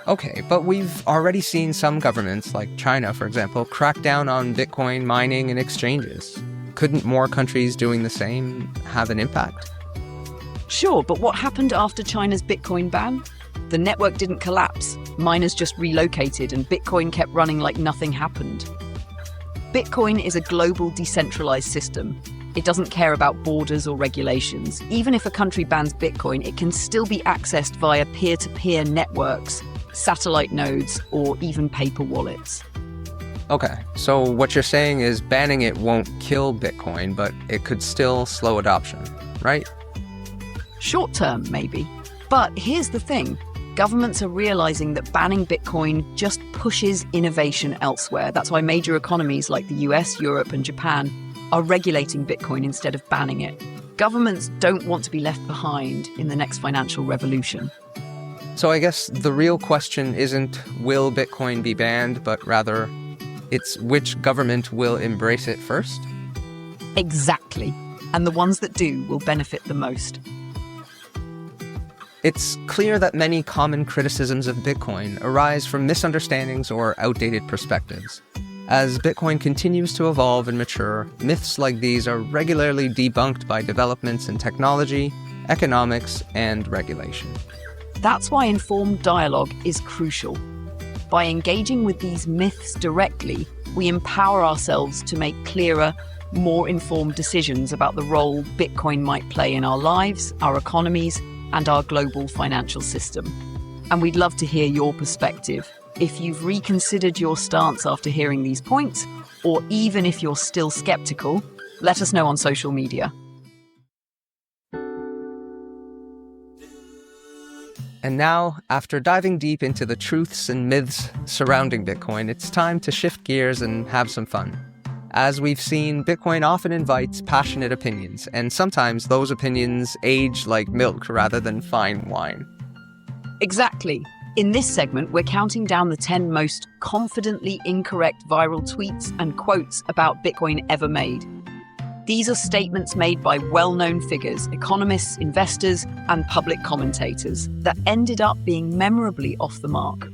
Okay, but we've already seen some governments, like China, for example, crack down on Bitcoin mining and exchanges. Couldn't more countries doing the same have an impact? Sure, but what happened after China's Bitcoin ban? The network didn't collapse. Miners just relocated and Bitcoin kept running like nothing happened. Bitcoin is a global decentralized system. It doesn't care about borders or regulations. Even if a country bans Bitcoin, it can still be accessed via peer-to-peer networks, satellite nodes, or even paper wallets. Okay, so what you're saying is banning it won't kill Bitcoin, but it could still slow adoption, right? Short term, maybe. But here's the thing. Governments are realizing that banning Bitcoin just pushes innovation elsewhere. That's why major economies like the US, Europe, and Japan are regulating Bitcoin instead of banning it. Governments don't want to be left behind in the next financial revolution. So I guess the real question isn't will Bitcoin be banned, but rather it's which government will embrace it first? Exactly. And the ones that do will benefit the most. It's clear that many common criticisms of Bitcoin arise from misunderstandings or outdated perspectives. As Bitcoin continues to evolve and mature, myths like these are regularly debunked by developments in technology, economics, and regulation. That's why informed dialogue is crucial. By engaging with these myths directly, we empower ourselves to make clearer, more informed decisions about the role Bitcoin might play in our lives, our economies, and our global financial system. And we'd love to hear your perspective. If you've reconsidered your stance after hearing these points, or even if you're still skeptical, let us know on social media. And now, after diving deep into the truths and myths surrounding Bitcoin, it's time to shift gears and have some fun. As we've seen, Bitcoin often invites passionate opinions, and sometimes those opinions age like milk rather than fine wine. Exactly. In this segment, we're counting down the 10 most confidently incorrect viral tweets and quotes about Bitcoin ever made. These are statements made by well-known figures, economists, investors, and public commentators that ended up being memorably off the mark.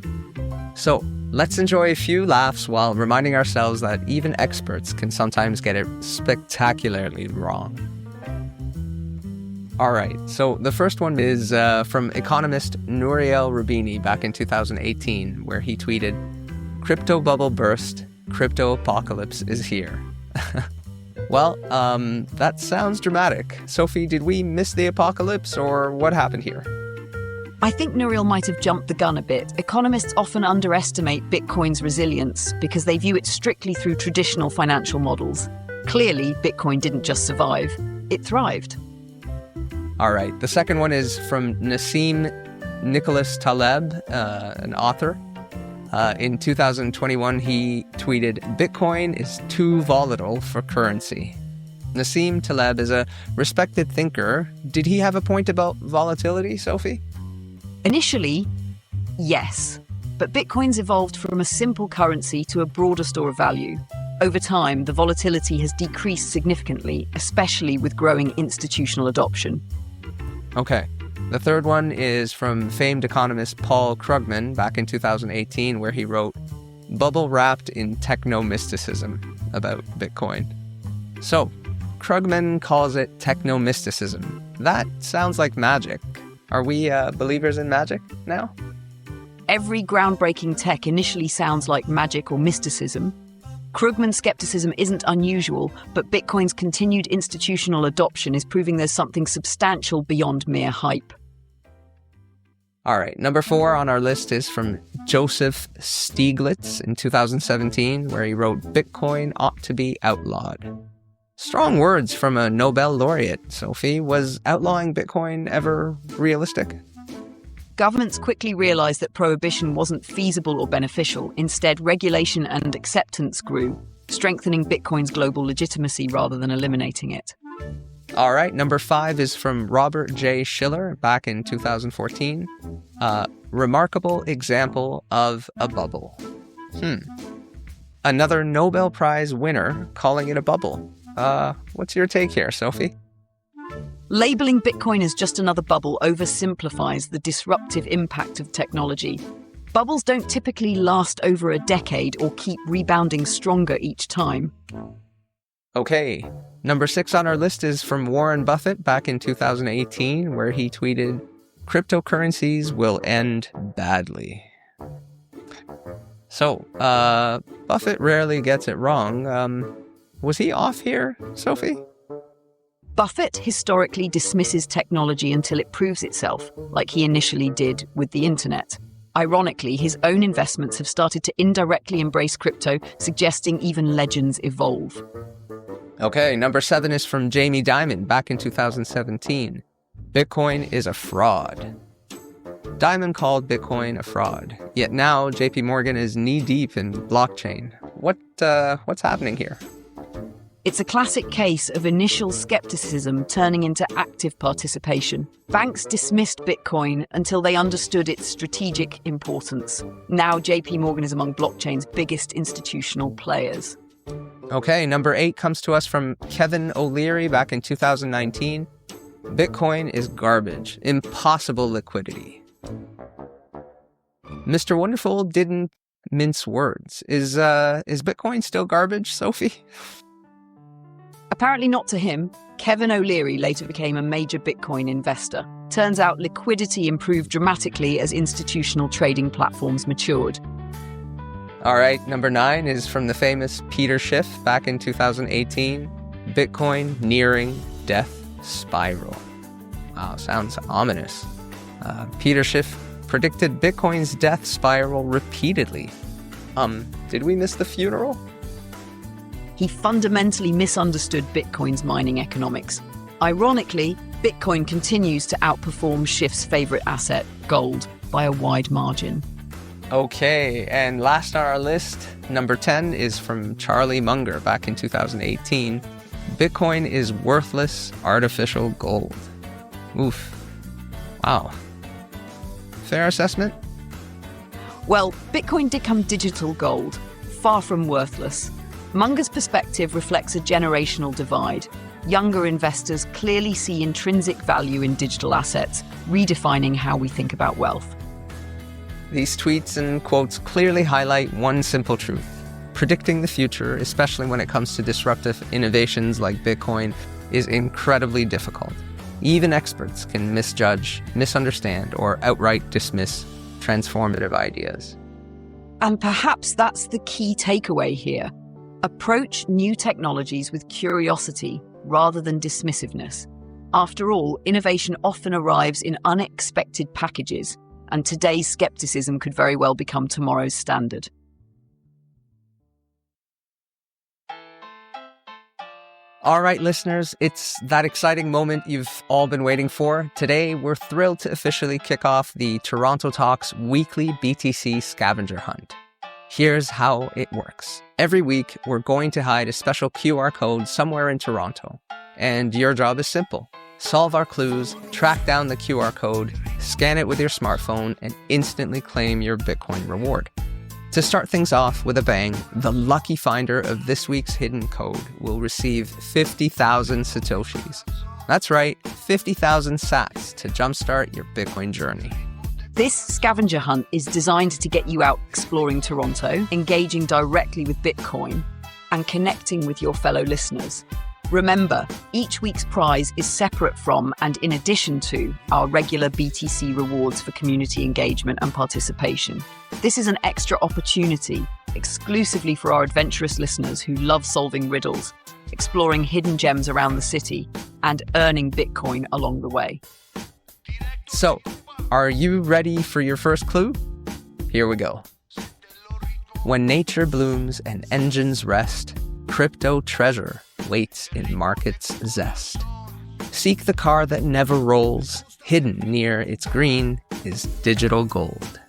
So, let's enjoy a few laughs while reminding ourselves that even experts can sometimes get it spectacularly wrong. All right, so the first one is from economist Nouriel Roubini back in 2018, where he tweeted, "Crypto bubble burst, crypto apocalypse is here." Well, that sounds dramatic. Sophie, did we miss the apocalypse, or what happened here? I think Nouriel might have jumped the gun a bit. Economists often underestimate Bitcoin's resilience because they view it strictly through traditional financial models. Clearly, Bitcoin didn't just survive, it thrived. All right, the second one is from Nassim Nicholas Taleb, an author. In 2021, he tweeted, "Bitcoin is too volatile for currency." Nassim Taleb is a respected thinker. Did he have a point about volatility, Sophie? Initially, yes, but Bitcoin's evolved from a simple currency to a broader store of value. Over time, the volatility has decreased significantly, especially with growing institutional adoption. Okay. The third one is from famed economist Paul Krugman back in 2018, where he wrote, "Bubble wrapped in techno-mysticism" about Bitcoin. So, Krugman calls it techno-mysticism. That sounds like magic. Are we believers in magic now? Every groundbreaking tech initially sounds like magic or mysticism. Krugman's skepticism isn't unusual, but Bitcoin's continued institutional adoption is proving there's something substantial beyond mere hype. All right, number 4 on our list is from Joseph Stiglitz in 2017, where he wrote, "Bitcoin ought to be outlawed." Strong words from a Nobel laureate, Sophie. Was outlawing Bitcoin ever realistic? Governments quickly realized that prohibition wasn't feasible or beneficial. Instead, regulation and acceptance grew, strengthening Bitcoin's global legitimacy rather than eliminating it. All right, number 5 is from Robert J. Schiller back in 2014. Remarkable example of a bubble. Another Nobel Prize winner calling it a bubble. What's your take here, Sophie? Labeling Bitcoin as just another bubble oversimplifies the disruptive impact of technology. Bubbles don't typically last over a decade or keep rebounding stronger each time. Okay, number 6 on our list is from Warren Buffett back in 2018, where he tweeted, "Cryptocurrencies will end badly." So, Buffett rarely gets it wrong. Was he off here, Sophie? Buffett historically dismisses technology until it proves itself, like he initially did with the internet. Ironically, his own investments have started to indirectly embrace crypto, suggesting even legends evolve. Okay, number 7 is from Jamie Dimon back in 2017. Bitcoin is a fraud. Dimon called Bitcoin a fraud, yet now JP Morgan is knee-deep in blockchain. What's happening here? It's a classic case of initial skepticism turning into active participation. Banks dismissed Bitcoin until they understood its strategic importance. Now JP Morgan is among blockchain's biggest institutional players. Okay, number 8 comes to us from Kevin O'Leary back in 2019. Bitcoin is garbage. Impossible liquidity. Mr. Wonderful didn't mince words. Is Bitcoin still garbage, Sophie? Apparently not to him. Kevin O'Leary later became a major Bitcoin investor. Turns out liquidity improved dramatically as institutional trading platforms matured. All right, number 9 is from the famous Peter Schiff back in 2018. Bitcoin nearing death spiral. Wow, sounds ominous. Peter Schiff predicted Bitcoin's death spiral repeatedly. Did we miss the funeral? He fundamentally misunderstood Bitcoin's mining economics. Ironically, Bitcoin continues to outperform Schiff's favorite asset, gold, by a wide margin. Okay, and last on our list, number 10 is from Charlie Munger back in 2018. Bitcoin is worthless artificial gold. Oof. Wow. Fair assessment? Well, Bitcoin did become digital gold, far from worthless. Munger's perspective reflects a generational divide. Younger investors clearly see intrinsic value in digital assets, redefining how we think about wealth. These tweets and quotes clearly highlight one simple truth. Predicting the future, especially when it comes to disruptive innovations like Bitcoin, is incredibly difficult. Even experts can misjudge, misunderstand, or outright dismiss transformative ideas. And perhaps that's the key takeaway here. Approach new technologies with curiosity rather than dismissiveness. After all, innovation often arrives in unexpected packages, and today's skepticism could very well become tomorrow's standard. All right, listeners, it's that exciting moment you've all been waiting for. Today, we're thrilled to officially kick off the Toronto Talks weekly BTC Scavenger Hunt. Here's how it works. Every week, we're going to hide a special QR code somewhere in Toronto. And your job is simple. Solve our clues, track down the QR code, scan it with your smartphone, and instantly claim your Bitcoin reward. To start things off with a bang, the lucky finder of this week's hidden code will receive 50,000 Satoshis. That's right, 50,000 sats to jumpstart your Bitcoin journey. This scavenger hunt is designed to get you out exploring Toronto, engaging directly with Bitcoin, and connecting with your fellow listeners. Remember, each week's prize is separate from and in addition to our regular BTC rewards for community engagement and participation. This is an extra opportunity exclusively for our adventurous listeners who love solving riddles, exploring hidden gems around the city, and earning Bitcoin along the way. So, are you ready for your first clue? Here we go. When nature blooms and engines rest, crypto treasure waits in market's zest. Seek the car that never rolls, hidden near its green is digital gold.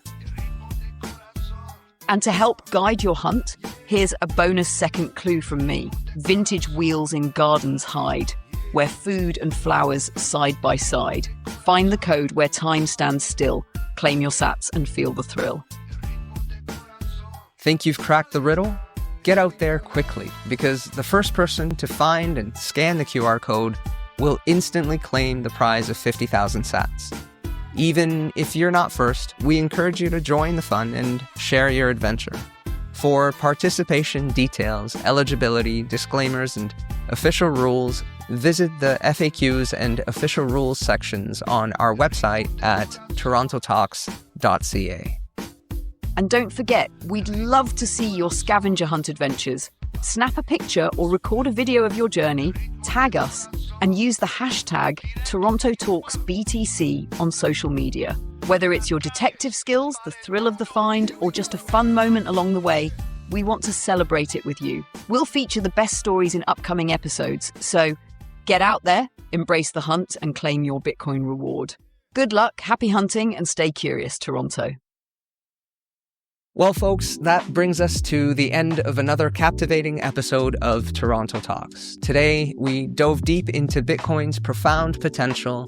And to help guide your hunt, here's a bonus second clue from me. Vintage wheels in gardens hide. where food and flowers side by side. Find the code where time stands still. Claim your sats and feel the thrill. Think you've cracked the riddle? Get out there quickly, because the first person to find and scan the QR code will instantly claim the prize of 50,000 sats. Even if you're not first, we encourage you to join the fun and share your adventure. For participation details, eligibility, disclaimers, and official rules, visit the FAQs and official rules sections on our website at torontotalks.ca. And don't forget, we'd love to see your scavenger hunt adventures. Snap a picture or record a video of your journey, tag us, and use the hashtag TorontoTalksBTC on social media. Whether it's your detective skills, the thrill of the find, or just a fun moment along the way, we want to celebrate it with you. We'll feature the best stories in upcoming episodes, so get out there, embrace the hunt, and claim your Bitcoin reward. Good luck, happy hunting, and stay curious, Toronto. Well, folks, that brings us to the end of another captivating episode of Toronto Talks. Today, we dove deep into Bitcoin's profound potential,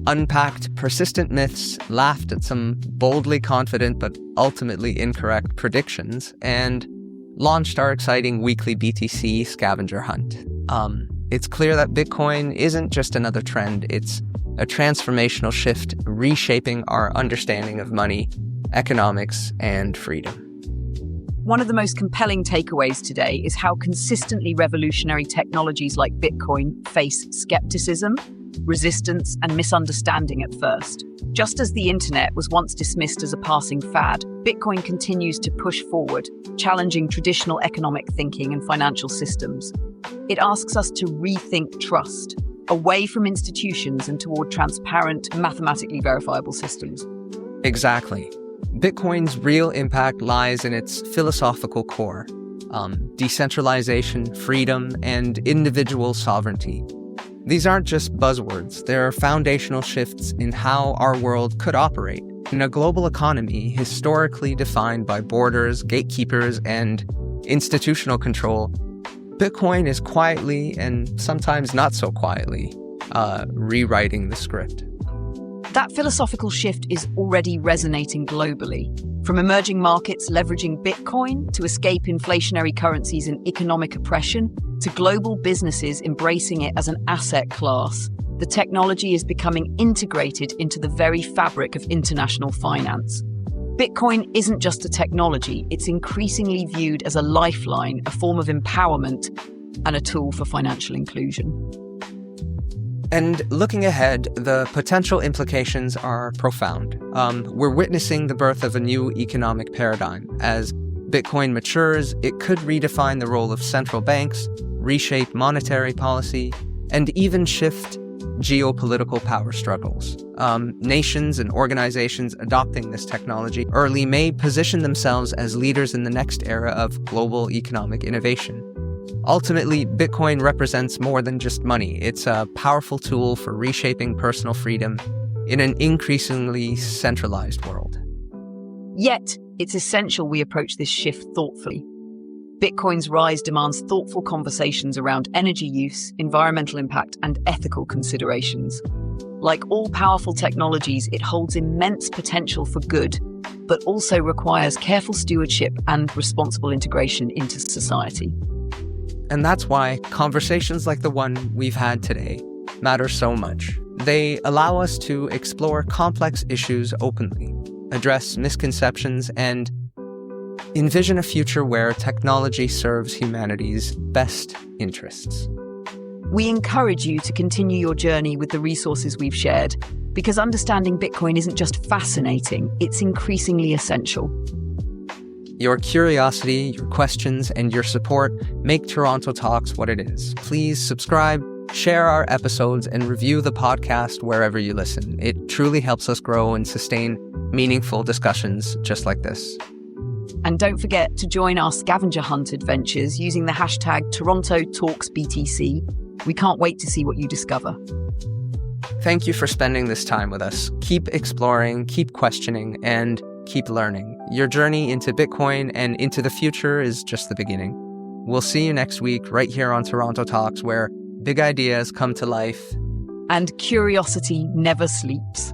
unpacked persistent myths, laughed at some boldly confident but ultimately incorrect predictions, and launched our exciting weekly BTC scavenger hunt. It's clear that Bitcoin isn't just another trend, it's a transformational shift reshaping our understanding of money, economics, and freedom. One of the most compelling takeaways today is how consistently revolutionary technologies like Bitcoin face skepticism, resistance, and misunderstanding at first. Just as the internet was once dismissed as a passing fad, Bitcoin continues to push forward, challenging traditional economic thinking and financial systems. It asks us to rethink trust, away from institutions and toward transparent, mathematically verifiable systems. Exactly. Bitcoin's real impact lies in its philosophical core, decentralization, freedom, and individual sovereignty. These aren't just buzzwords, they're foundational shifts in how our world could operate. In a global economy historically defined by borders, gatekeepers, and institutional control, Bitcoin is quietly, and sometimes not so quietly, rewriting the script. That philosophical shift is already resonating globally. From emerging markets leveraging Bitcoin to escape inflationary currencies and economic oppression, to global businesses embracing it as an asset class, the technology is becoming integrated into the very fabric of international finance. Bitcoin isn't just a technology, it's increasingly viewed as a lifeline, a form of empowerment, and a tool for financial inclusion. And looking ahead, the potential implications are profound. We're witnessing the birth of a new economic paradigm. As Bitcoin matures, it could redefine the role of central banks, reshape monetary policy, and even shift geopolitical power struggles. Nations and organizations adopting this technology early may position themselves as leaders in the next era of global economic innovation. Ultimately, Bitcoin represents more than just money. It's a powerful tool for reshaping personal freedom in an increasingly centralized world. Yet, it's essential we approach this shift thoughtfully. Bitcoin's rise demands thoughtful conversations around energy use, environmental impact, and ethical considerations. Like all powerful technologies, it holds immense potential for good, but also requires careful stewardship and responsible integration into society. And that's why conversations like the one we've had today matter so much. They allow us to explore complex issues openly, address misconceptions, and envision a future where technology serves humanity's best interests. We encourage you to continue your journey with the resources we've shared, because understanding Bitcoin isn't just fascinating, it's increasingly essential. Your curiosity, your questions, and your support make Toronto Talks what it is. Please subscribe, share our episodes, and review the podcast wherever you listen. It truly helps us grow and sustain meaningful discussions just like this. And don't forget to join our scavenger hunt adventures using the hashtag TorontoTalksBTC. We can't wait to see what you discover. Thank you for spending this time with us. Keep exploring, keep questioning, and keep learning. Your journey into Bitcoin and into the future is just the beginning. We'll see you next week right here on Toronto Talks, where big ideas come to life. And curiosity never sleeps.